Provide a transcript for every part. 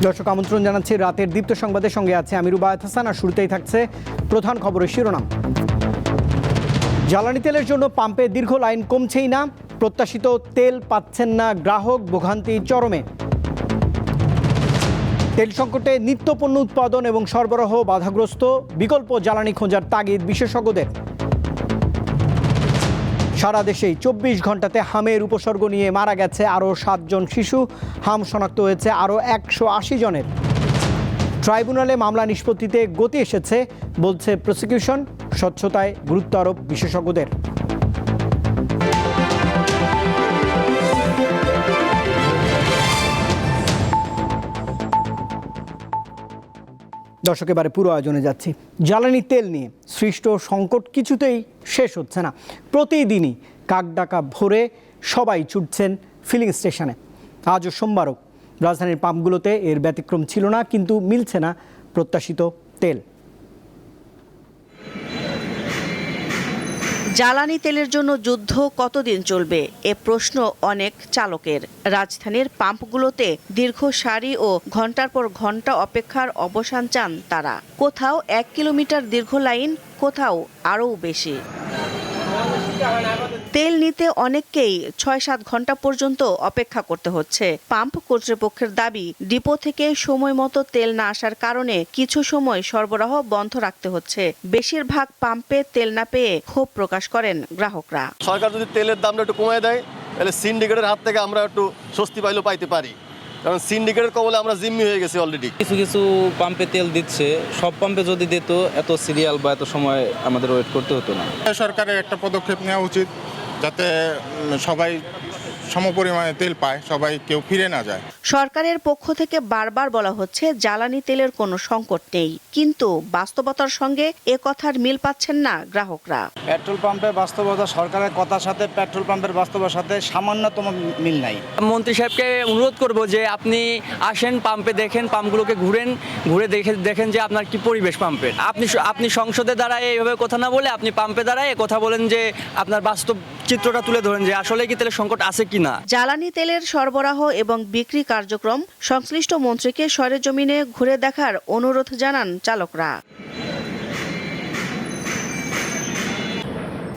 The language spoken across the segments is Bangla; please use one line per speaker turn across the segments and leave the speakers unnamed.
দর্শক আমন্ত্রণ জানাচ্ছি রাতের দীপ্ত সংবাদের সঙ্গে আছে আমি রুবায়েত হাসান। আর শুরুতেই থাকছে প্রধান খবরের শিরোনাম। জ্বালানি তেলের জন্য পাম্পে দীর্ঘ লাইন কমছেই না, প্রত্যাশিত তেল পাচ্ছেন না গ্রাহক, ভোগান্তি চরমে। তেল সংকটে নিত্য পণ্য উৎপাদন এবং সরবরাহ বাধাগ্রস্ত, বিকল্প জ্বালানি খোঁজার তাগিদ বিশেষজ্ঞদের। সারা দেশেই 24 ঘন্টাতে হামের উপসর্গ নিয়ে মারা গেছে আরও 7 জন শিশু, হাম শনাক্ত হয়েছে আরও 180 জনের। ট্রাইব্যুনালে মামলা নিষ্পত্তিতে গতি এসেছে বলছে প্রসিকিউশন, স্বচ্ছতায় গুরুত্ব আরোপ বিশেষজ্ঞদের। দর্শক, এবারে পুরো আয়োজনে যাচ্ছি। জ্বালানি তেল নিয়ে সৃষ্ট সংকট কিছুতেই শেষ হচ্ছে না। প্রতিদিনই কাকডাকা ভোরে সবাই ছুটছেন ফিলিং স্টেশনে। আজও সোমবারও রাজধানীর পাম্পগুলোতে এর ব্যতিক্রম ছিল না, কিন্তু মিলছে না প্রত্যাশিত তেল।
জ্বালানি তেলের জন্য যুদ্ধ কতদিন চলবে, এ প্রশ্ন অনেক চালকের। রাজধানীর পাম্পগুলোতে দীর্ঘ সারি ও ঘন্টার পর ঘন্টা অপেক্ষার অবসান চান তারা। কোথাও 1 কিলোমিটার দীর্ঘ লাইন, কোথাও আরও বেশি। তেল নিতে অনেককেই 6-7 ঘন্টা পর্যন্ত অপেক্ষা করতে হচ্ছে। পাম্প কর্তৃপক্ষের দাবি, ডিপো থেকে সময় মতো তেল না আসার কারণে কিছু সময় সরবরাহ বন্ধ রাখতে হচ্ছে। বেশিরভাগ পাম্পে তেল না পেয়ে ক্ষোভ প্রকাশ করেন গ্রাহকরা।
সরকার যদি তেলের দামটা একটু কমিয়ে দেয়, তাহলে সিন্ডিকেটের হাত থেকে আমরা একটু স্বস্তি পাইতে পারি, কারণ সিন্ডিকেটের কবলে আমরা জিম্মি হয়ে গেছি অলরেডি।
কিছু কিছু পাম্পে তেল দিচ্ছে, সব পাম্পে যদি দিত এত সিরিয়াল বা এত সময় আমাদের ওয়েট করতে হতো না।
সরকারের একটা পদক্ষেপ নেওয়া উচিত, যাতে সবাই সমপরিমাণে তেল পায়, সবাই কেউ ফিরে না যায়।
সরকারের পক্ষ থেকে বারবার বলা হচ্ছে জ্বালানি তেলের কোনো সংকট নেই, কিন্তু বাস্তবতার সঙ্গে এ কথার মিল পাচ্ছেন না গ্রাহকরা।
পেট্রোল পাম্পের বাস্তবতা সরকারের কথার সাথে পেট্রোল পাম্পের বাস্তবতার সাথে সামান্যতম মিল নাই।
মন্ত্রী সাহেবকে অনুরোধ করব যে আপনি আসেন পাম্পে, দেখেন পাম্পগুলোকে ঘুরে দেখেন যে আপনার কি পরিবেশ পাম্পের। আপনি সংসদে দাঁড়ায় এইভাবে কথা না বলে আপনি পাম্পে দাঁড়ায় কথা বলেন, যে আপনার বাস্তব চিত্রটা তুলে ধরেন যে আসলে কি তেলের সংকট আছে কি না।
জ্বালানি তেলের সরবরাহ এবং বিক্রি কার্যক্রম সংশ্লিষ্ট মন্ত্রীকে সরেজমিনে ঘুরে দেখার অনুরোধ জানান চালকরা।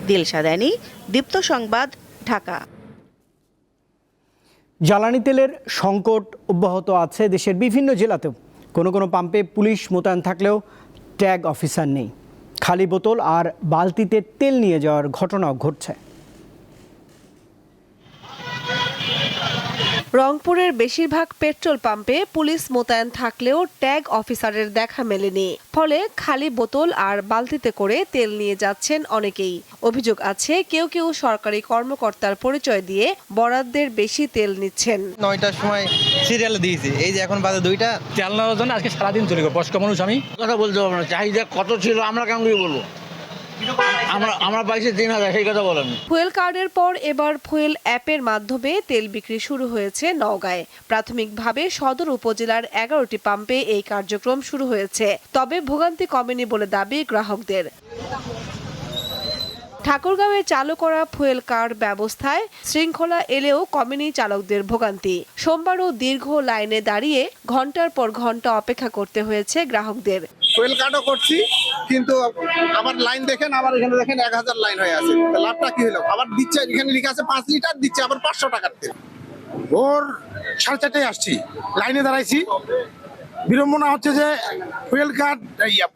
দিলশা দানি, দীপ্ত সংবাদ, ঢাকা।
জ্বালানি তেলের সংকট অব্যাহত আছে দেশের বিভিন্ন জেলাতেও। কোনো কোনো পাম্পে পুলিশ মোতায়েন থাকলেও ট্যাগ অফিসার নেই। খালি বোতল আর বালতিতে তেল নিয়ে যাওয়ার ঘটনাও ঘটছে।
রংপুরের বেশিরভাগ পেট্রোল পাম্পে পুলিশ মোতায়েন থাকলেও ট্যাগ অফিসারের দেখা মেলেনি। ফলে খালি বোতল আর বালতিতে করে তেল নিয়ে যাচ্ছেন অনেকেই। অভিযোগ আছে কেউ কেউ সরকারি কর্মকর্তার পরিচয় দিয়ে বরাদ্দের বেশি তেল নিচ্ছেন।
9টার সময় সিরিয়াল দিয়েছি, এই যে এখন বাজে 2টা।
তেল নেওয়ার জন্য আজকে সারাদিন চলে গেল। বয়স্ক মানুষ, আমি
কথা বলতে পারবো না, চাহিদা কত ছিল আমরা কেমন করে বলবো। আমরা পাইছি 3000, সেই কথা বলেন।
ফুয়েল কার্ডের পর এবার ফুয়েল অ্যাপের মাধ্যমে তেল বিক্রি শুরু হয়েছে নওগাঁয়। প্রাথমিকভাবে সদর উপজেলার 11টি পাম্পে এই কার্যক্রম শুরু হয়েছে, তবে ভোগান্তি কমেনি বলে দাবি গ্রাহকদের। ঠাকুরগাঁওয়ে চালু করা ফুয়েল কার্ড ব্যবস্থায় শৃঙ্খলা এলেও কমেনি চালকদের ভোগান্তি। সোমবারও দীর্ঘ লাইনে দাঁড়িয়ে ঘন্টার পর ঘন্টা অপেক্ষা করতে হয়েছে গ্রাহকদের।
ফুয়েল কার্ডও করছি, কিন্তু আবার লাইন দেখেন, আবার এখানে দেখেন 1000 লাইন হয়ে আছে। লাভটা কি হলো? আবার দিচ্ছে, এখানে লেখা আছে 5 লিটার, দিচ্ছে আবার 500 টাকার তেল। ভোর 4:30টায় আসছি, লাইনে দাঁড়াইছি। বিড়ম্বনা হচ্ছে যে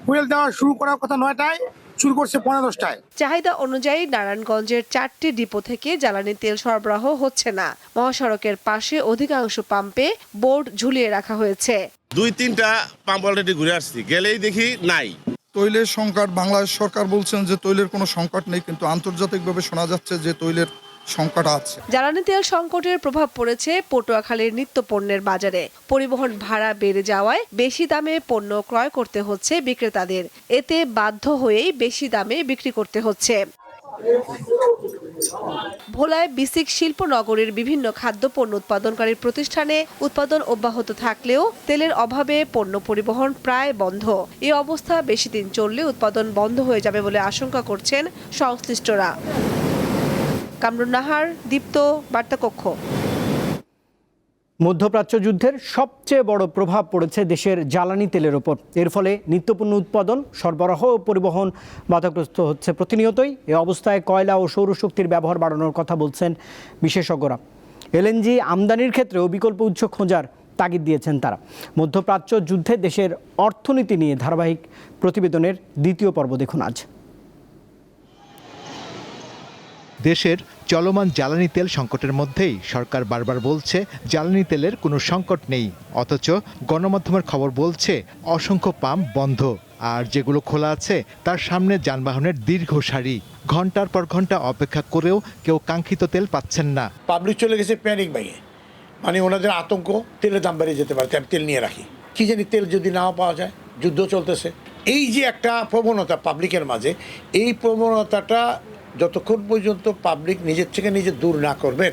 ফুয়েল দেওয়া শুরু করার কথা 9টায়, শুরু করছে 10:30টায়।
চাহিদা অনুযায়ী নারায়ণগঞ্জের 4টি ডিপো থেকে জ্বালানি তেল সরবরাহ হচ্ছে না। মহাসড়কের পাশে অধিকাংশ পাম্পে বোর্ড ঝুলিয়ে রাখা হয়েছে।
2-3টা পাম্প অলরেডি ঘুরে আসছি, গেলেই দেখি নাই।
তৈলের সংকট, বাংলাদেশ সরকার বলছেন যে তৈলের কোনো সংকট নেই, কিন্তু আন্তর্জাতিকভাবে শোনা যাচ্ছে যে তৈলের সংকট আছে।
জ্বালানি তেল সংকটের প্রভাব পড়েছে পটুয়াখালীর নিত্য পণ্যের বাজারে। পরিবহন ভাড়া বেড়ে যাওয়ায় বেশি দামে পণ্য ক্রয় করতে হচ্ছে বিক্রেতাদের। এতে বাধ্য হয়েই বেশি দামে বিক্রি করতে হচ্ছে। ভোলায় বিসিক শিল্পনগরীর বিভিন্ন খাদ্য পণ্য উৎপাদনকারী প্রতিষ্ঠানে উৎপাদন অব্যাহত থাকলেও তেলের অভাবে পণ্য পরিবহন প্রায় বন্ধ। এই অবস্থা বেশি দিন চললে উৎপাদন বন্ধ হয়ে যাবে বলে আশঙ্কা করছেন সংশ্লিষ্টরা। কামরুন নাহার, দীপ্ত, বার্তা কক্ষ।
মধ্যপ্রাচ্য যুদ্ধের সবচেয়ে বড় প্রভাব পড়েছে দেশের জ্বালানি তেলের ওপর। এর ফলে নিত্যপণ্য উৎপাদন, সরবরাহ ও পরিবহন বাধাগ্রস্ত হচ্ছে প্রতিনিয়তই। এ অবস্থায় কয়লা ও সৌরশক্তির ব্যবহার বাড়ানোর কথা বলছেন বিশেষজ্ঞরা। এলএনজি আমদানির ক্ষেত্রেও বিকল্প উৎস খোঁজার তাগিদ দিয়েছেন তারা। মধ্যপ্রাচ্য যুদ্ধে দেশের অর্থনীতি নিয়ে ধারাবাহিক প্রতিবেদনের দ্বিতীয় পর্ব দেখুন আজ।
দেশের চলমান জ্বালানি তেল সংকটের মধ্যেই সরকার বারবার বলছে জ্বালানি তেলের কোনো সংকট নেই, অথচ গণমাধ্যমের খবর বলছে অসংখ্য পাম্প বন্ধ, আর যেগুলো খোলা আছে তার সামনে যানবাহনের দীর্ঘ সারি। ঘন্টার পর ঘন্টা অপেক্ষা করেও কেউ কাঙ্ক্ষিত তেল পাচ্ছেন না।
পাবলিক চলে গেছে প্যানিক ভেঙে, মানে ওনাদের আতঙ্ক তেলের দাম বেড়ে যেতে পারে, আমি তেল নিয়ে রাখি, কি জানি তেল যদি নাও পাওয়া যায়। যুদ্ধ চলতেছে, এই যে একটা প্রবণতা পাবলিকের মাঝে, এই প্রবণতাটা যতক্ষণ পর্যন্ত পাবলিক নিজের থেকে নিজে দূর না করবেন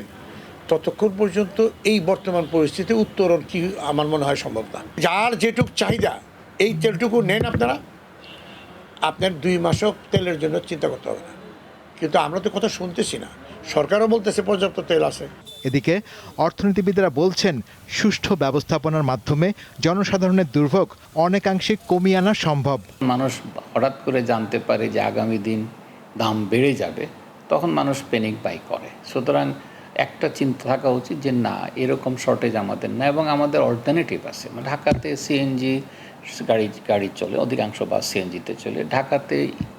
ততক্ষণ পর্যন্ত এই বর্তমান পরিস্থিতি উত্তরণ কি আমার মনে হয় সম্ভব না। যার যেটুক চাহিদা এই তেলটুকু নেন আপনারা, আপনার 2 মাসও তেলের জন্য চিন্তা করতে হবে না। কিন্তু আমরা তো কথা শুনতেছি না, সরকারও বলতেছে পর্যাপ্ত তেল আছে।
এদিকে অর্থনীতিবিদরা বলছেন সুষ্ঠু ব্যবস্থাপনার মাধ্যমে জনসাধারণের দুর্ভোগ অনেকাংশে কমিয়ে আনা সম্ভব।
মানুষ হঠাৎ করে জানতে পারে যে আগামী দিন দাম বেড়ে যাবে, তখন মানুষ প্যানিক বাই করে। সুতরাং একটা চিন্তা থাকা উচিত যে না, এরকম শর্টেজ আমাদের না, এবং আমাদের অল্টারনেটিভ আছে। ঢাকাতে সিএনজি গাড়ি চলে, অধিকাংশ বাস সিএনজিতে চলে। ঢাকাতে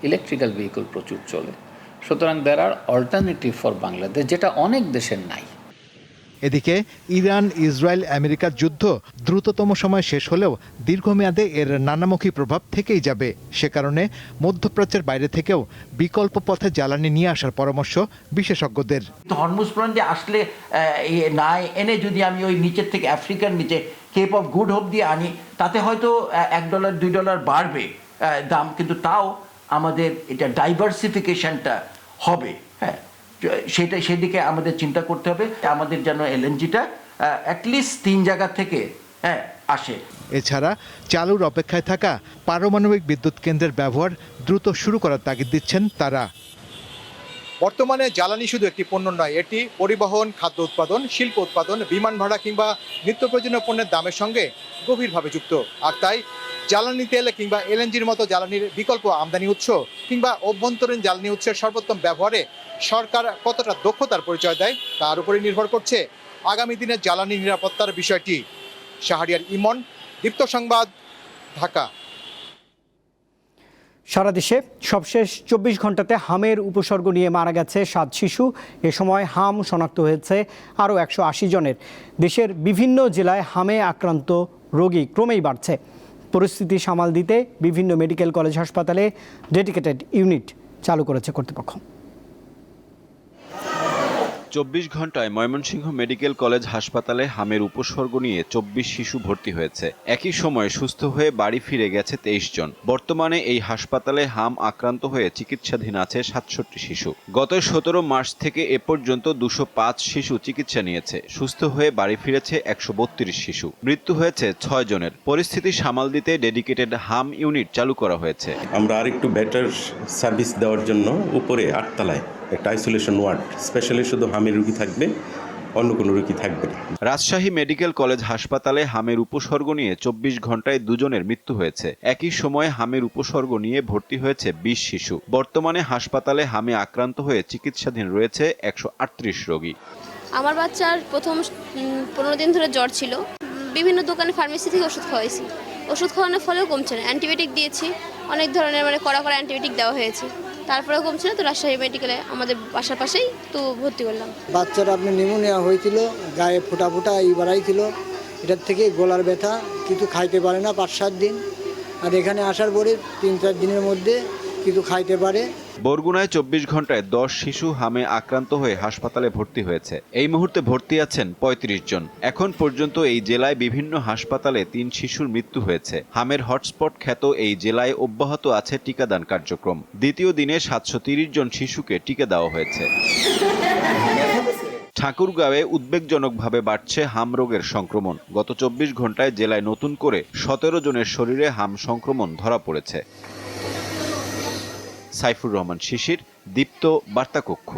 ইলেকট্রিক্যাল ভেহিকল প্রচুর চলে। সুতরাং দেয়ার আর অল্টারনেটিভ ফর বাংলাদেশ, যেটা অনেক দেশের নাই।
এদিকে ইরান, ইসরায়েল, আমেরিকার যুদ্ধ দ্রুততম সময় শেষ হলেও দীর্ঘমেয়াদে এর নানামুখী প্রভাব থেকেই যাবে। সে কারণে মধ্যপ্রাচ্যের বাইরে থেকেও বিকল্প পথে জ্বালানি নিয়ে আসার পরামর্শ বিশেষজ্ঞদের।
হরমুজ প্রণালী আসলে না এনে যদি আমি ওই নিচের থেকে আফ্রিকার নিচে কেপ অফ গুড হোপ দিয়ে আনি, তাতে হয়তো $1 $2 বাড়বে দাম, কিন্তু তাও আমাদের এটা ডাইভার্সিফিকেশনটা হবে। হ্যাঁ, সেদিকে আমাদের চিন্তা করতে হবে। আমাদের যেন এলএনজিটা অ্যাটলিস্ট 3 জায়গা থেকে আসে।
এছাড়া চালুর অপেক্ষায় থাকা পারমাণবিক বিদ্যুৎ কেন্দ্রের ব্যবহার দ্রুত শুরু করার তাগিদ দিচ্ছেন তারা। বর্তমানে জ্বালানি শুধু একটি পণ্য নয়, এটি পরিবহন, খাদ্য উৎপাদন, শিল্প উৎপাদন, বিমান ভাড়া কিংবা নিত্য প্রয়োজনীয় পণ্যের দামের সঙ্গে গভীরভাবে যুক্ত। আর তাই জ্বালানি তেল কিংবা এলএনজির মতো জ্বালানির বিকল্প আমদানি উৎস কিংবা অভ্যন্তরীণ জ্বালানি উৎসের সর্বোত্তম ব্যবহারে সরকার কতটা দক্ষতার পরিচয় দেয় তার উপরে নির্ভর করছে আগামী দিনের জ্বালানি নিরাপত্তার বিষয়টি। শাহরিয়ার ইমন, দীপ্ত সংবাদ, ঢাকা।
সারা দেশে সবশেষ 24 ঘন্টাতে হামের উপসর্গ নিয়ে মারা গেছে 7 শিশু। এ সময় হাম শনাক্ত হয়েছে আরও 180 জনের। দেশের বিভিন্ন জেলায় হামে আক্রান্ত রোগী ক্রমেই বাড়ছে। পরিস্থিতি সামাল দিতে বিভিন্ন মেডিকেল কলেজ হাসপাতালে ডেডিকেটেড ইউনিট চালু করেছে কর্তৃপক্ষ।
24 ঘন্টায় ময়মনসিংহ মেডিকেল কলেজ হাসপাতালে হামের উপসর্গ নিয়ে 24 শিশু ভর্তি হয়েছে। একই সময়ে সুস্থ হয়ে বাড়ি ফিরে গেছে 23 জন। বর্তমানে এই হাসপাতালে হাম আক্রান্ত হয়ে চিকিৎসাধীন আছে 67 শিশু। গত 17 মার্চ থেকে এ পর্যন্ত 205 শিশু চিকিৎসা নিয়েছে। সুস্থ হয়ে বাড়ি ফিরেছে 132 শিশু। মৃত্যু হয়েছে 6 জনের। পরিস্থিতি সামাল দিতে ডেডিকেটেড হাম ইউনিট চালু করা হয়েছে।
আমরা আরেকটু বেটার সার্ভিস দেওয়ার জন্য উপরে 8 তলায় একটা আইসোলেশন ওয়ার্ড, স্পেশালি শুধু হামের রোগী থাকবে, অন্য কোনো রোগী থাকবে না।
রাজশাহী মেডিকেল কলেজ হাসপাতালে হামের উপসর্গ নিয়ে 24 ঘন্টায় 2 জনের মৃত্যু হয়েছে। একই সময়ে হামের উপসর্গ নিয়ে ভর্তি হয়েছে 20 শিশু। বর্তমানে হাসপাতালে হামে আক্রান্ত হয়ে চিকিৎসাধীন রয়েছে 138 রোগী।
আমার বাচ্চার প্রথম 15 দিন ধরে জ্বর ছিল। বিভিন্ন দোকানে ফার্মেসি থেকে ওষুধ খাওয়াইছি, ওষুধ খাওয়ানোর ফলেও কমছে না। অ্যান্টিবায়োটিক দিয়েছি, অনেক ধরনের কড়া অ্যান্টিবায়োটিক দেওয়া হয়েছে, তারপরেও কমছে না। তো রাজশাহী মেডিকেলে আমাদের বাসার পাশেই তো ভর্তি করলাম।
বাচ্চার আপনার নিউমোনিয়া হয়েছিল, গায়ে ফোটা ফোটা বাড়াইছিল, এটার থেকে গলার ব্যথা, কিছু খাইতে পারে না 5-7 দিন। আর এখানে আসার পরে 3-4 দিনের মধ্যে কিছু খাইতে পারে।
বরগুনায় 24 ঘন্টায় 10 শিশু হামে আক্রান্ত হয়ে হাসপাতালে ভর্তি হয়েছে। এই মুহূর্তে ভর্তি আছেন 35 জন। এখন পর্যন্ত এই জেলায় বিভিন্ন হাসপাতালে 3 শিশুর মৃত্যু হয়েছে। হামের হটস্পট খ্যাত এই জেলায় অব্যাহত আছে টিকাদান কার্যক্রম। দ্বিতীয় দিনে 730 জন শিশুকে টিকা দেওয়া হয়েছে। ঠাকুরগাঁওয়ে উদ্বেগজনকভাবে বাড়ছে হাম রোগের সংক্রমণ। গত 24 ঘন্টায় জেলায় নতুন করে 17 জনের শরীরে হাম সংক্রমণ ধরা পড়েছে। সাইফুর রহমান শিশির, দীপ্ত বার্তা কক্ষ।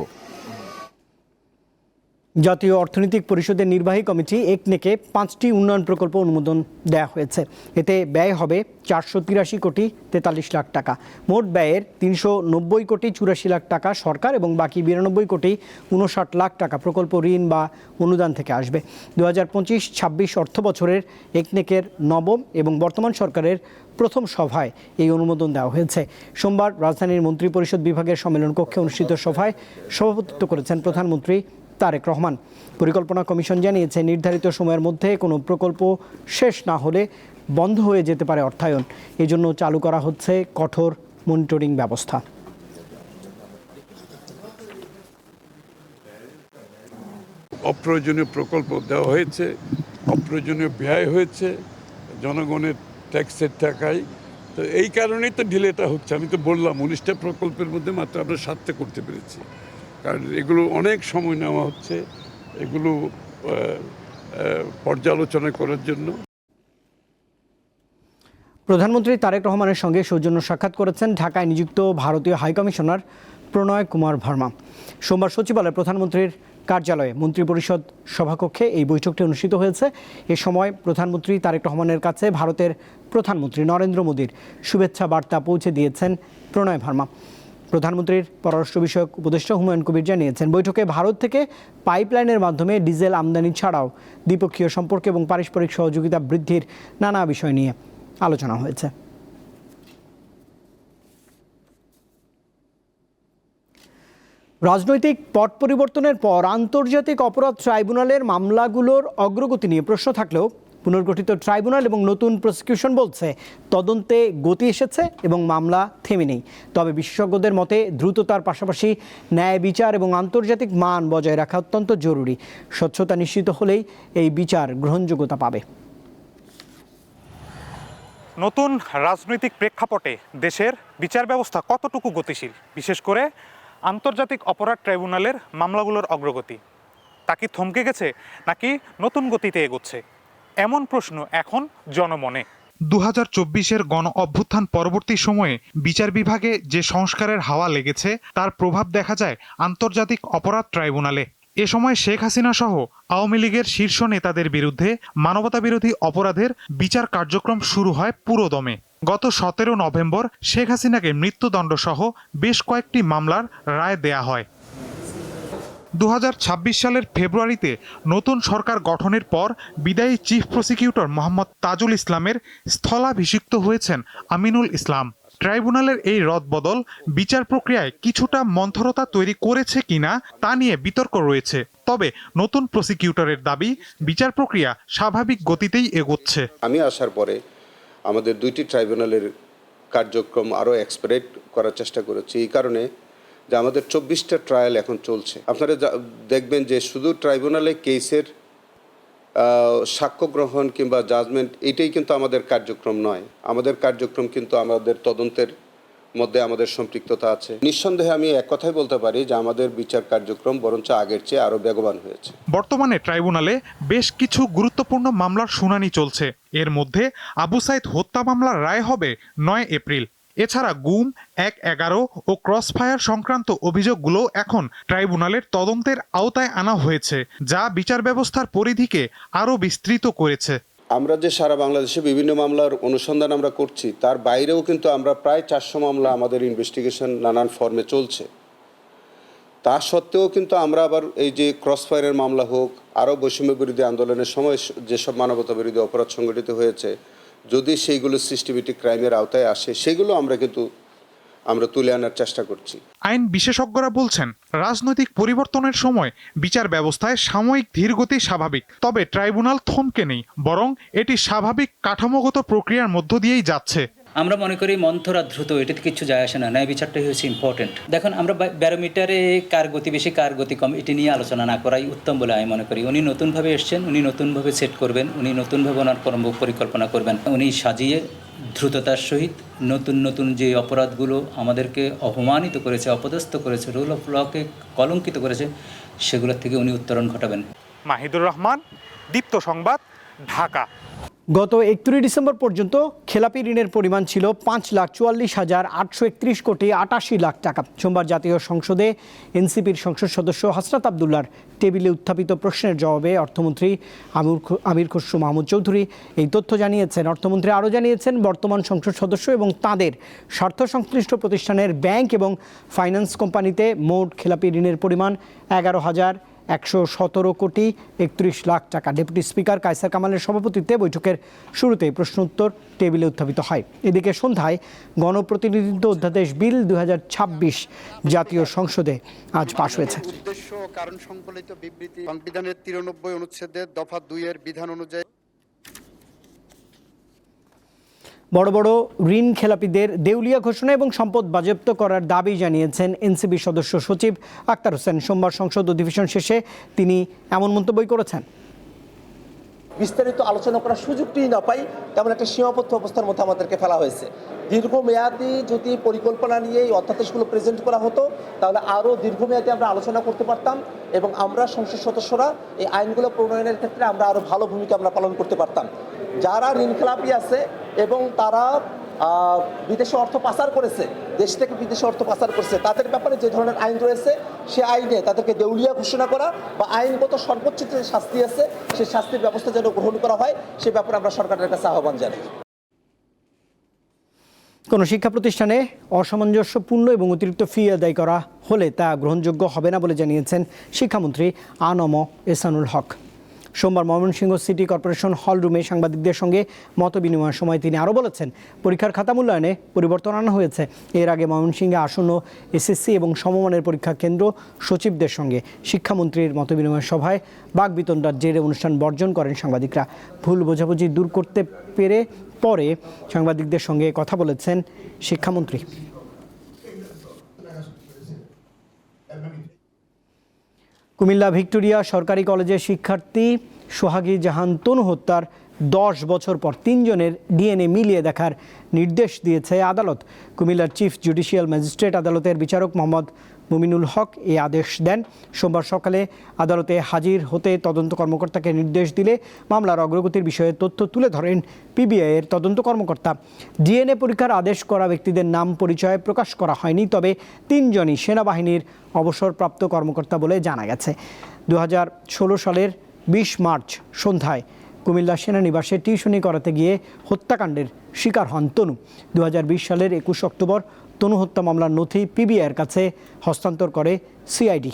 জাতীয় অর্থনৈতিক পরিষদের নির্বাহী কমিটি একনেকে 5টি উন্নয়ন প্রকল্প অনুমোদন দেওয়া হয়েছে। এতে ব্যয় হবে 483 কোটি 43 লাখ টাকা। মোট ব্যয়ের 390 কোটি 84 লাখ টাকা সরকার এবং বাকি 92 কোটি 59 লাখ টাকা প্রকল্প ঋণ বা অনুদান থেকে আসবে। 2025-26 অর্থ বছরের একনেকের নবম এবং বর্তমান সরকারের প্রথম সভায় এই অনুমোদন দেওয়া হয়েছে। সোমবার রাজধানীর মন্ত্রিপরিষদ বিভাগের সম্মেলন কক্ষে অনুষ্ঠিত সভায় সভাপতিত্ব করেছেন প্রধানমন্ত্রী তারেক রহমান। পরিকল্পনা কমিশন জানিয়েছে, নির্ধারিত সময়ের মধ্যে কোনো প্রকল্প শেষ না হলে বন্ধ হয়ে যেতে পারে অর্থায়ন। এজন্য চালু করা হচ্ছে কঠোর মনিটরিং ব্যবস্থা।
অপ্রয়োজনীয় প্রকল্প দেওয়া হয়েছে, অপ্রয়োজনীয় ব্যয় হয়েছে জনগণের ট্যাক্সের টাকায়। তো এই কারণেই তো ডিলেটা হচ্ছে। আমি তো বললাম 19টা প্রকল্পের মধ্যে মাত্র আমরা 7টা করতে পেরেছি, কারণ এগুলো অনেক সময় নেওয়া হচ্ছে এগুলো পর্যালোচনা করার জন্য।
প্রধানমন্ত্রী তারেক রহমানের সঙ্গে সৌজন্য সাক্ষাৎ করেছেন ঢাকায় নিযুক্ত ভারতীয় হাইকমিশনার প্রণয় কুমার ভার্মা। সোমবার সচিবালয়ে প্রধানমন্ত্রীর কার্যালয়ে মন্ত্রিপরিষদ সভাকক্ষে এই বৈঠকটি অনুষ্ঠিত হয়েছে। এ সময় প্রধানমন্ত্রী তারেক রহমানের কাছে ভারতের প্রধানমন্ত্রী নরেন্দ্র মোদীর শুভেচ্ছা বার্তা পৌঁছে দিয়েছেন প্রণয় ভার্মা। প্রধানমন্ত্রীর পররাষ্ট্র বিষয়ক উপদেষ্টা হুমায়ুন কবির জানিয়েছেন, বৈঠকে ভারত থেকে পাইপলাইনের মাধ্যমে ডিজেল আমদানি ছাড়াও দ্বিপক্ষীয় সম্পর্ক এবং পারস্পরিক সহযোগিতা বৃদ্ধির নানা বিষয় নিয়ে আলোচনা হয়েছে। রাজনৈতিক পট পরিবর্তনের পর আন্তর্জাতিক অপরাধ ট্রাইব্যুনালের মামলাগুলোর অগ্রগতি নিয়ে প্রশ্ন থাকলেও পুনর্গঠিত ট্রাইব্যুনাল এবং নতুন প্রসিকিউশন বলছে তদন্তে গতি এসেছে এবং মামলা থেমে নেই। তবে বিশেষজ্ঞদের মতে দ্রুততার পাশাপাশি ন্যায় বিচার এবং আন্তর্জাতিক মান বজায় রাখা অত্যন্ত জরুরি। স্বচ্ছতা নিশ্চিত হলেই এই বিচার গ্রহণযোগ্যতা পাবে।
নতুন রাজনৈতিক প্রেক্ষাপটে দেশের বিচার ব্যবস্থা কতটুকু গতিশীল, বিশেষ করে আন্তর্জাতিক অপরাধ ট্রাইব্যুনালের মামলাগুলোর অগ্রগতি তা কি থমকে গেছে নাকি নতুন গতিতে এগোচ্ছে? এমন প্রশ্ন এখন জনমনে।
2024-এর গণ অভ্যুত্থান পরবর্তী সময়ে বিচার বিভাগে যে সংস্কারের হাওয়া লেগেছে তার প্রভাব দেখা যায় আন্তর্জাতিক অপরাধ ট্রাইব্যুনালে। এ সময় শেখ হাসিনা সহ আওয়ামী লীগের শীর্ষ নেতাদের বিরুদ্ধে মানবতাবিরোধী অপরাধের বিচার কার্যক্রম শুরু হয় পুরোদমে। গত 17 নভেম্বর শেখ হাসিনাকে মৃত্যুদণ্ড সহ বেশ কয়েকটি মামলার রায় দেয়া হয়। 2026 সালের ফেব্রুয়ারিতে নতুন সরকার গঠনের পর বিদায়ী চিফ প্রসিকিউটর মোহাম্মদ তাজুল ইসলামের স্থলাভিষিক্ত হয়েছেন আমিনুল ইসলাম। ট্রাইব্যুনালের এই রদবদল বিচার প্রক্রিয়ায় কিছুটা মন্থরতা তৈরি করেছে কিনা তা নিয়ে বিতর্ক রয়েছে। তবে নতুন প্রসিকিউটরের দাবি, বিচার প্রক্রিয়া স্বাভাবিক গতিতেই এগোচ্ছে।
আমি আসার পরে আমাদের 2টি ট্রাইব্যুনালের কার্যক্রম আরও এক্সপারেট করার চেষ্টা করেছি, এই কারণে যে আমাদের 24টা ট্রায়াল এখন চলছে। আপনারা দেখবেন যে শুধু ট্রাইব্যুনালে কেসের সাক্ষ্য গ্রহণ কিংবা জাজমেন্ট এটাই কিন্তু আমাদের কার্যক্রম নয়। আমাদের কার্যক্রম কিন্তু আমাদের তদন্তের মধ্যে আমাদের সম্পৃক্ততা আছে। নিঃসন্দেহে আমি এক কথাই বলতে পারি যে আমাদের বিচার কার্যক্রম বরঞ্চ আগের চেয়ে আরও বেগবান হয়েছে। বর্তমানে
ট্রাইব্যুনালে বেশ কিছু গুরুত্বপূর্ণ মামলার শুনানি চলছে। এর মধ্যে আবু সাইদ হত্যা মামলার রায় হবে 9 এপ্রিল। এছাড়া গুম, 1-11 ও ক্রসফায়ার সংক্রান্ত অভিযোগগুলো এখন ট্রাইব্যুনালের তদন্তের আওতায় আনা হয়েছে, যা বিচার ব্যবস্থার পরিধিকে আরও বিস্তৃত করেছে।
আমরা যে সারা বাংলাদেশে বিভিন্ন মামলার অনুসন্ধান আমরা করছি, তার বাইরেও কিন্তু আমরা প্রায় 400 মামলা আমাদের ইনভেস্টিগেশন নানান ফর্মে চলছে। তা সত্ত্বেও কিন্তু আমরা আবার এই যে ক্রসফায়ারের মামলা হোক, আরও বৈষম্য বিরোধী আন্দোলনের সময় যেসব মানবতা বিরোধী অপরাধ সংগঠিত হয়েছে, যদি সেইগুলো সিস্টেমেটিক ক্রাইমের আওতায় আসে, সেগুলো আমরা তুলে আনার চেষ্টা করছি।
আইন বিশেষজ্ঞরা বলছেন, রাজনৈতিক পরিবর্তনের সময় বিচার ব্যবস্থায় সাময়িক ধীরগতি স্বাভাবিক। তবে ট্রাইব্যুনাল থমকে নেই, বরং এটি স্বাভাবিক কাঠামোগত প্রক্রিয়ার মধ্য দিয়েই যাচ্ছে।
আমরা মনে করি মন্থর দ্রুত, এটাতে কিছু যায় আসে না, ন্যায় বিচারটাই হচ্ছে ইম্পর্টেন্ট। দেখুন, আমরা ব্যারোমিটারে কার গতি বেশি কার গতি কম এটি নিয়ে আলোচনা না করাই উত্তম বলে আমি মনে করি। উনি নতুনভাবে এসছেন, উনি নতুনভাবে সেট করবেন, উনি নতুনভাবে ওনার কর্ম পরিকল্পনা করবেন। উনি সাজিয়ে দ্রুততার সহিত নতুন নতুন যে অপরাধগুলো আমাদেরকে অপমানিত করেছে, অপদস্থ করেছে, রুল অফ লকে কলঙ্কিত করেছে, সেগুলোর থেকে উনি উত্তরণ ঘটাবেন।
মাহিদুর রহমান, দীপ্ত সংবাদ, ঢাকা।
গত 31 ডিসেম্বর পর্যন্ত খেলাপি ঋণের পরিমাণ ছিল 5,44,831 কোটি 88 লাখ টাকা। সোমবার জাতীয় সংসদে এনসিপির সংসদ সদস্য হাসনাত আবদুল্লার টেবিলে উত্থাপিত প্রশ্নের জবাবে অর্থমন্ত্রী আমির খসরু মাহমুদ চৌধুরী এই তথ্য জানিয়েছেন। অর্থমন্ত্রী আরও জানিয়েছেন, বর্তমান সংসদ সদস্য এবং তাঁদের স্বার্থ সংশ্লিষ্ট প্রতিষ্ঠানের ব্যাংক এবং ফাইন্যান্স কোম্পানিতে মোট খেলাপি ঋণের পরিমাণ 11,117 কোটি 31 লাখ টাকা। ডেপুটি স্পিকার কায়সার কামালের সভাপতিত্বে বৈঠকের শুরুতে প্রশ্ন উত্তর টেবিলে উত্থাপিত হয়। এদিকে সন্ধ্যায় গণপ্রতিনিধিত্ব অধ্যাদেশ বিল 2026 জাতীয় সংসদে আজ পাশ হয়েছে।
উদ্দেশ্য ও কারণ সংবলিত বিবৃতি সংবিধানের 93 অনুচ্ছেদের দফা 2 এর বিধান অনুযায়ী
বড় বড় ঋণ খেলাপিদের দেউলিয়া ঘোষণা এবং সম্পদ বাজেয়াপ্ত করার দাবি জানিয়েছেন এনসিবি সদস্য সচিব আক্তার হোসেন। সোমবার সংসদ অধিবেশন শেষে তিনি এমন মন্তব্য করেছেন।
বিস্তারিত আলোচনা করার সুযোগটি না পাই, তেমন একটা সীমাবদ্ধ অবস্থার মধ্যে আমাদেরকে ফেলা হয়েছে। দীর্ঘমেয়াদী যদি পরিকল্পনা নিয়ে এই অধ্যাদেশগুলো প্রেজেন্ট করা হতো, তাহলে আরও দীর্ঘমেয়াদী আমরা আলোচনা করতে পারতাম এবং আমরা সংসদ সদস্যরা এই আইনগুলো প্রণয়নের ক্ষেত্রে আমরা আরও ভালো ভূমিকা আমরা পালন করতে পারতাম। যারা ঋণখেলাপি আছে এবং তারা বিদেশে অর্থ পাচার করেছে, দেশ থেকে বিদেশে অর্থ পাচার করেছে, তাদের ব্যাপারে যে ধরনের আইন রয়েছে সে আইনে তাদেরকে দেউলিয়া ঘোষণা করা বা আইনগত সর্বোচ্চ যে শাস্তি আছে সেই শাস্তির ব্যবস্থা যেন গ্রহণ করা হয়, সে ব্যাপারে আমরা সরকারের কাছে আহ্বান জানাই।
কোনো শিক্ষা প্রতিষ্ঠানে অসামঞ্জস্যপূর্ণ এবং অতিরিক্ত ফি আদায় করা হলে তা গ্রহণযোগ্য হবে না বলে জানিয়েছেন শিক্ষামন্ত্রী আনম এহসানুল হক। সোমবার ময়মনসিংহ সিটি কর্পোরেশন হল রুমে সাংবাদিকদের সঙ্গে মতবিনিময়ের সময় তিনি আরও বলেছেন, পরীক্ষার খাতা মূল্যায়নে পরিবর্তন আনা হয়েছে। এর আগে ময়মনসিংহে আসন্ন এসএসসি এবং সমমানের পরীক্ষা কেন্দ্র সচিবদের সঙ্গে শিক্ষামন্ত্রীর মতবিনিময় সভায় বাকবিতণ্ডার জেরে অনুষ্ঠান বর্জন করেন সাংবাদিকরা। ভুল বোঝাবুঝি দূর করতে পেরে পরে সাংবাদিকদের সঙ্গে কথা বলেছেন শিক্ষামন্ত্রী। কুমিল্লা ভিক্টোরিয়া সরকারি কলেজের শিক্ষার্থী সোহাগী জাহান তনু হত্যার 10 বছর পর 3 জনের ডিএনএ মিলিয়ে দেখার নির্দেশ দিয়েছে আদালত। কুমিল্লার চিফ জুডিশিয়াল ম্যাজিস্ট্রেট আদালতের বিচারক মোহাম্মদ মুমিনুল হক এই আদেশ দেন। সোমবার সকালে আদালতে হাজির হতে তদন্ত কর্মকর্তাকে নির্দেশ দিলে মামলার অগ্রগতির বিষয়ে তথ্য তুলে ধরেন পিবিআইয়ের তদন্ত কর্মকর্তা। ডিএনএ পরীক্ষার আদেশ করা ব্যক্তিদের নাম পরিচয় প্রকাশ করা হয়নি, তবে 3 জনই সেনাবাহিনীর অবসরপ্রাপ্ত কর্মকর্তা বলে জানা গেছে। 2016 সালের 20 মার্চ সন্ধ্যায় কুমিল্লা সেনানিবাসে টিউশনি করাতে গিয়ে হত্যাকাণ্ডের শিকার হন তনু। 2020 সালের 21 অক্টোবর তনু হত্যা মামলার নথি পিবিআইয়ের কাছে হস্তান্তর করে সিআইডি।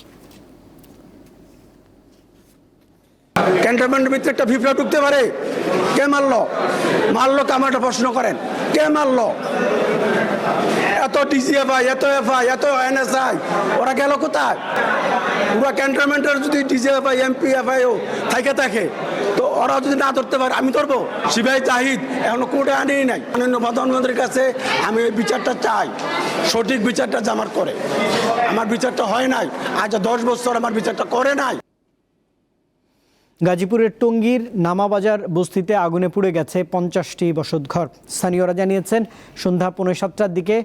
ক্যান্টনমেন্টের ভিতরে একটা বিপ্লব ঢুকতে পারে? কে মারলো? মারলো তো আমার একটা প্রশ্ন করেন, কে মারলো? এত ডিজিএফআই, এত এফআই, এত এনএসআই, ওরা গেল কোথায়? পুরো ক্যান্টনমেন্টের যদি ডিজিএফআই, এমপি, এফআইও থাকে তো ওরা যদি না ধরতে পারে, আমি ধরবো? সিপাহী জাহিদ এখনো কোর্টে আনেই নাই। মাননীয় প্রধানমন্ত্রীর কাছে আমি এই বিচারটা চাই, সঠিক বিচারটা যে আমার করে। আমার বিচারটা হয় নাই, আজ 10 বছর আমার বিচারটা করে নাই।
গাজীপুরের টঙ্গীর নামাবাজার বস্তিতে আগুনে পুড়ে গেছে 50টি বসতঘর। স্থানীয়রা জানিয়েছেন, সন্ধ্যা 6:45টার দিকে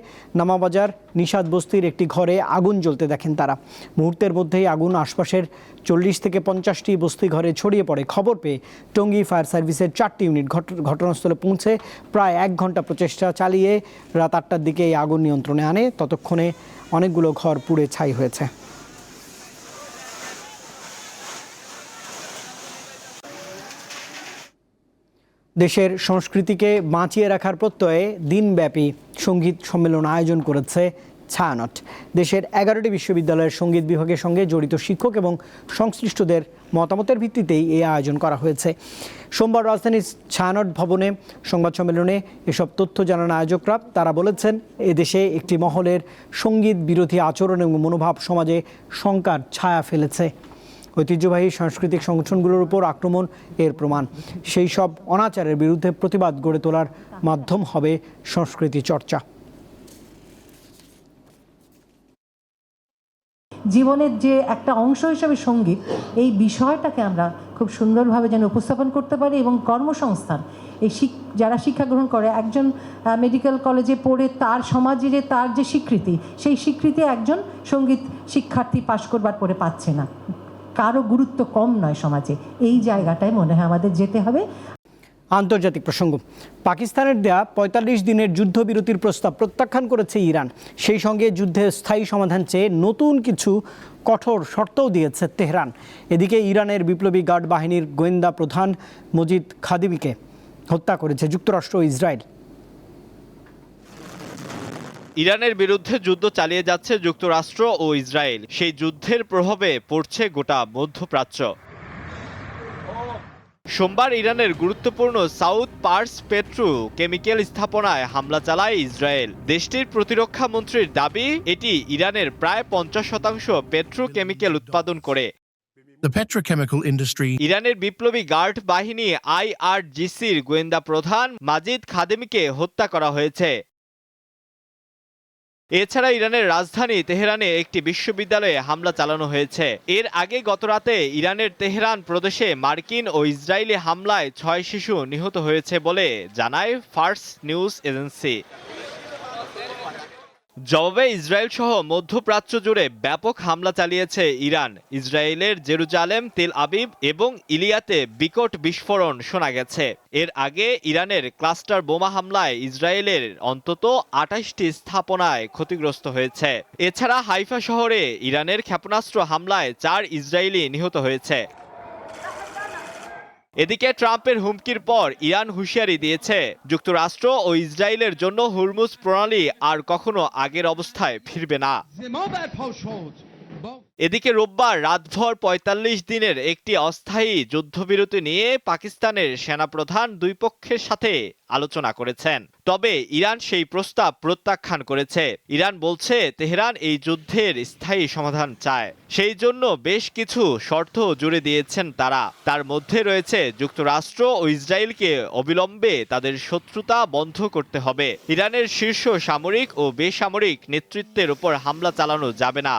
নামাবাজার নিষাদ বস্তির একটি ঘরে আগুন জ্বলতে দেখেন তারা। মুহূর্তের মধ্যেই আগুন আশপাশের 40 থেকে 50টি বস্তি ঘরে ছড়িয়ে পড়ে। খবর পেয়ে টঙ্গী ফায়ার সার্ভিসের 4টি ইউনিট ঘটনাস্থলে পৌঁছে প্রায় 1 ঘন্টা প্রচেষ্টা চালিয়ে রাত 8টার দিকে এই আগুন নিয়ন্ত্রণে আনে। ততক্ষণে অনেকগুলো ঘর পুড়ে ছাই হয়েছে। দেশের সংস্কৃতিকে বাঁচিয়ে রাখার প্রত্যয়ে দিনব্যাপী সঙ্গীত সম্মেলন আয়োজন করেছে ছায়ানট। দেশের 11টি বিশ্ববিদ্যালয়ের সঙ্গীত বিভাগের সঙ্গে জড়িত শিক্ষক এবং সংশ্লিষ্টদের মতামতের ভিত্তিতেই এই আয়োজন করা হয়েছে। সোমবার রাজধানীর ছায়ানট ভবনে সংবাদ সম্মেলনে এসব তথ্য জানান আয়োজকরা। তারা বলেছেন, এদেশে একটি মহলের সঙ্গীত বিরোধী আচরণ এবং মনোভাব সমাজে শঙ্কার ছায়া ফেলেছে। ঐতিহ্যবাহী সাংস্কৃতিক সংগঠনগুলোর উপর আক্রমণ এর প্রমাণ। সেই সব অনাচারের বিরুদ্ধে প্রতিবাদ গড়ে তোলার মাধ্যম হবে সংস্কৃতি চর্চা।
জীবনের যে একটা অংশ হিসেবে সঙ্গীত, এই বিষয়টাকে আমরা খুব সুন্দরভাবে যেন উপস্থাপন করতে পারি এবং কর্মসংস্থান এই যারা শিক্ষা গ্রহণ করে, একজন মেডিকেল কলেজে পড়ে তার সমাজের তার যে স্বীকৃতি, সেই স্বীকৃতি একজন সঙ্গীত শিক্ষার্থী পাশ করবার পরে পাচ্ছে না। কারো গুরুত্ব কম নয় সমাজে, এই জায়গাটায় মনে হয় আমাদের যেতে হবে।
আন্তর্জাতিক প্রসঙ্গ, পাকিস্তানের দেয়া ৪৫ দিনের যুদ্ধবিরতির প্রস্তাব প্রত্যাখ্যান করেছে ইরান। সেই সঙ্গে যুদ্ধের স্থায়ী সমাধান চেয়ে নতুন কিছু কঠোর শর্তও দিয়েছে তেহরান। এদিকে ইরানের বিপ্লবী গার্ড বাহিনীর গোয়েন্দা প্রধান মজিদ খাদিমিকে হত্যা করেছে যুক্তরাষ্ট্র ও ইসরায়েল।
ইরানের বিরুদ্ধে যুদ্ধ চালিয়ে যাচ্ছে যুক্তরাষ্ট্র ও ইসরায়েল। সেই যুদ্ধের প্রভাবে পড়ছে গোটা মধ্যপ্রাচ্য। সোমবার ইরানের গুরুত্বপূর্ণ সাউথ পার্স পেট্রো কেমিক্যাল স্থাপনায় হামলা চালায় ইসরায়েল। দেশটির প্রতিরক্ষা মন্ত্রীর দাবি, এটি ইরানের প্রায় ৫০% পেট্রো কেমিক্যাল উৎপাদন করে। ইরানের বিপ্লবী গার্ড বাহিনী IRGCর গোয়েন্দা প্রধান মাজিদ খাদেমিকে হত্যা করা হয়েছে। এছাড়া ইরানের রাজধানী তেহরানে একটি বিশ্ববিদ্যালয়ে হামলা চালানো হয়েছে। এর আগে গতরাতে ইরানের তেহরান প্রদেশে মার্কিন ও ইসরায়েলি হামলায় ৬ শিশু নিহত হয়েছে বলে জানায় ফার্স নিউজ এজেন্সি। জবাবে ইসরায়েল সহ মধ্যপ্রাচ্য জুড়ে ব্যাপক হামলা চালিয়েছে ইরান। ইসরায়েলের জেরুজালেম, তেল আবিব এবং ইলিয়াতে বিকট বিস্ফোরণ শোনা গেছে। এর আগে ইরানের ক্লাস্টার বোমা হামলায় ইসরায়েলের অন্তত ২৮টি স্থাপনায় ক্ষতিগ্রস্ত হয়েছে। এছাড়া হাইফা শহরে ইরানের ক্ষেপণাস্ত্র হামলায় ৪ ইসরায়েলি নিহত হয়েছে। এদিকে ট্রাম্পের হুমকির পর ইরান হুঁশিয়ারি দিয়েছে, যুক্তরাষ্ট্র ও ইসরায়েলের জন্য হুরমুজ প্রণালী আর কখনো আগের অবস্থায় ফিরবে না। এদিকে রোববার রাতভর ৪৫ দিনের একটি অস্থায়ী যুদ্ধবিরতি নিয়ে পাকিস্তানের সেনাপ্রধান দুই পক্ষের সাথে আলোচনা করেছেন। তবে ইরান সেই প্রস্তাব প্রত্যাখ্যান করেছে। ইরান বলছে তেহরান এই যুদ্ধের স্থায়ী সমাধান চায়। সেই জন্য বেশ কিছু শর্ত জুড়ে দিয়েছেন তারা। তার মধ্যে রয়েছে যুক্তরাষ্ট্র ও ইসরায়েলকে অবিলম্বে তাদের শত্রুতা বন্ধ করতে হবে। ইরানের শীর্ষ সামরিক ও বেসামরিক নেতৃত্বের উপর হামলা চালানো যাবে না।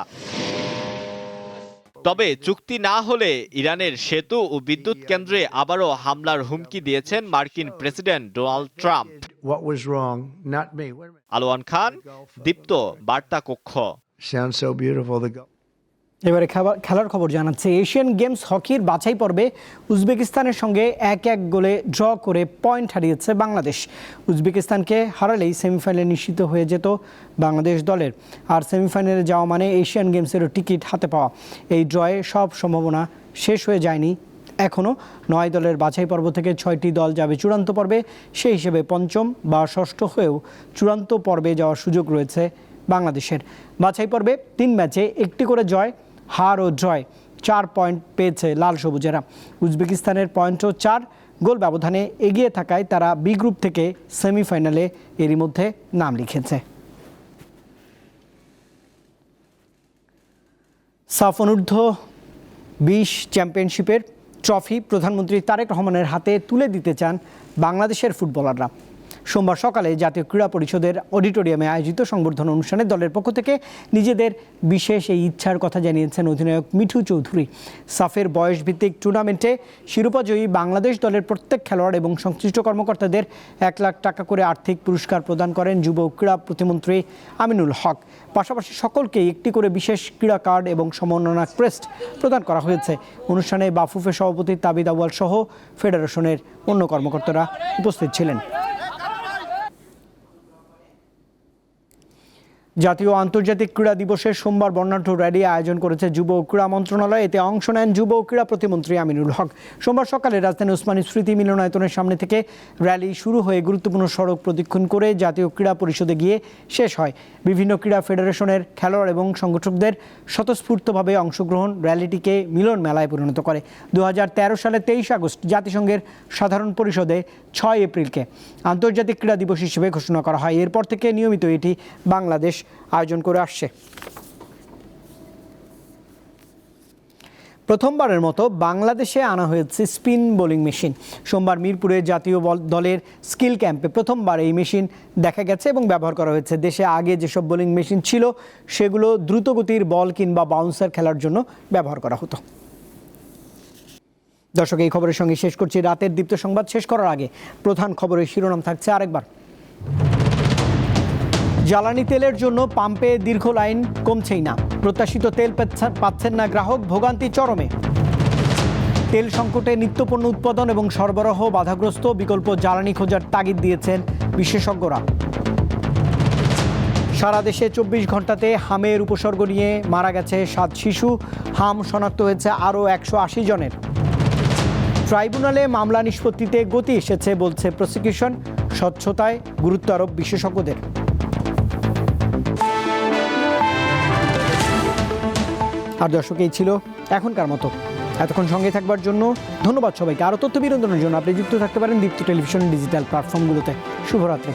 তবে চুক্তি না হলে ইরানের সেতু ও বিদ্যুৎ কেন্দ্রে আবারও হামলার হুমকি দিয়েছেন মার্কিন প্রেসিডেন্ট ডোনাল্ড ট্রাম্প। আলোয়ান খান, দীপ্ত বার্তা কক্ষ।
এবারে খেলার খবর জানাচ্ছে, এশিয়ান গেমস হকির বাছাই পর্বে উজবেকিস্তানের সঙ্গে ১-১ গোলে ড্র করে পয়েন্ট হারিয়েছে বাংলাদেশ। উজবেকিস্তানকে হারালেই সেমিফাইনালে নিশ্চিত হয়ে যেত বাংলাদেশ দলের। আর সেমিফাইনালে যাওয়া মানে এশিয়ান গেমসেরও টিকিট হাতে পাওয়া। এই ড্রয়ে সব সম্ভাবনা শেষ হয়ে যায়নি এখনও। ৯ দলের বাছাই পর্ব থেকে ৬টি দল যাবে চূড়ান্ত পর্বে। সেই হিসেবে পঞ্চম বা ষষ্ঠ হয়েও চূড়ান্ত পর্বে যাওয়ার সুযোগ রয়েছে বাংলাদেশের। বাছাই পর্বে ৩ ম্যাচে ১টি করে জয়, হার ও জয়, ৪ পয়েন্ট পেয়েছে লাল সবুজেরা। উজবেকিস্তানের পয়েন্টও ৪, গোল ব্যবধানে এগিয়ে থাকায় তারা বি গ্রুপ থেকে সেমিফাইনালে এরই মধ্যে নাম লিখেছে। সাফ অনূর্ধ্ব ২০ চ্যাম্পিয়নশিপের ট্রফি প্রধানমন্ত্রী তারেক রহমানের হাতে তুলে দিতে চান বাংলাদেশের ফুটবলাররা। সোমবার সকালে জাতীয় ক্রীড়া পরিষদের অডিটোরিয়ামে আয়োজিত সংবর্ধনা অনুষ্ঠানে দলের পক্ষ থেকে নিজেদের বিশেষ এই ইচ্ছার কথা জানিয়েছেন অধিনায়ক মিঠু চৌধুরী। সাফের বয়সভিত্তিক টুর্নামেন্টে শিরোপাজয়ী বাংলাদেশ দলের প্রত্যেক খেলোয়াড় এবং সংশ্লিষ্ট কর্মকর্তাদের ১ লাখ টাকা করে আর্থিক পুরস্কার প্রদান করেন যুব ক্রীড়া প্রতিমন্ত্রী আমিনুল হক। পাশাপাশি সকলকেই একটি করে বিশেষ ক্রীড়া কার্ড এবং সম্মাননা ক্রেস্ট প্রদান করা হয়েছে। অনুষ্ঠানে বাফুফের সভাপতি তাবিদ আউয়াল সহ ফেডারেশনের অন্য কর্মকর্তারা উপস্থিত ছিলেন। জাতীয় আন্তর্জাতিক ক্রীড়া দিবসের সোমবার বর্ণাঢ্য র্যালি আয়োজন করেছে যুব ক্রীড়া মন্ত্রণালয়। এতে অংশ নেন যুব ক্রীড়া প্রতিমন্ত্রী আমিনুল হক। সোমবার সকালে রাজধানী ওসমানী স্মৃতি মিলনায়তনের সামনে থেকে র্যালি শুরু হয়ে গুরুত্বপূর্ণ সড়ক প্রদক্ষিণ করে জাতীয় ক্রীড়া পরিষদে গিয়ে শেষ হয়। বিভিন্ন ক্রীড়া ফেডারেশনের খেলোয়াড় এবং সংগঠকদের স্বতঃস্ফূর্তভাবে অংশগ্রহণ র্যালিটিকে মিলন মেলায় পরিণত করে। ২০১৩ সালে ২৩ আগস্ট জাতিসংঘের সাধারণ পরিষদে ৬ এপ্রিলকে আন্তর্জাতিক ক্রীড়া দিবস হিসেবে ঘোষণা করা হয়। এরপর থেকে নিয়মিত এটি বাংলাদেশ আয়োজন করে আসছে। প্রথমবারের মতো বাংলাদেশে আনা হয়েছে স্পিন বোলিং মেশিন। সোমবার মিরপুরে জাতীয় দলের স্কিল ক্যাম্পে প্রথমবার এই মেশিন দেখা গেছে এবং ব্যবহার করা হয়েছে। দেশে আগে যেসব বোলিং মেশিন ছিল সেগুলো দ্রুতগতির বল কিংবা বাউন্সার খেলার জন্য ব্যবহার করা হতো। দর্শক, এই খবরের সঙ্গে শেষ করছি রাতের দীপ্ত সংবাদ। শেষ করার আগে প্রধান খবরের শিরোনাম থাকছে আরেকবার। জ্বালানি তেলের জন্য পাম্পে দীর্ঘ লাইন কমছেই না। প্রত্যাশিত তেল পাচ্ছেন না গ্রাহক, ভোগান্তি চরমে। তেল সংকটে নিত্যপণ্য উৎপাদন এবং সরবরাহ বাধাগ্রস্ত, বিকল্প জ্বালানি খোঁজার তাগিদ দিয়েছেন বিশেষজ্ঞরা। সারা দেশে 24 ঘন্টাতে হামের উপসর্গ নিয়ে মারা গেছে 7 শিশু, হাম শনাক্ত হয়েছে আরও 180 জনের। ট্রাইব্যুনালে মামলা নিষ্পত্তিতে গতি এসেছে বলছে প্রসিকিউশন, স্বচ্ছতায় গুরুত্ব আরোপ বিশেষজ্ঞদের। আর দর্শক, এই ছিল এখনকার মতো। এতক্ষণ সঙ্গে থাকবার জন্য ধন্যবাদ সবাইকে। আরও তথ্য বিনোদনের জন্য আপনি যুক্ত থাকতে পারেন দীপ্ত টেলিভিশন ডিজিটাল প্ল্যাটফর্মগুলোতে। শুভরাত্রি।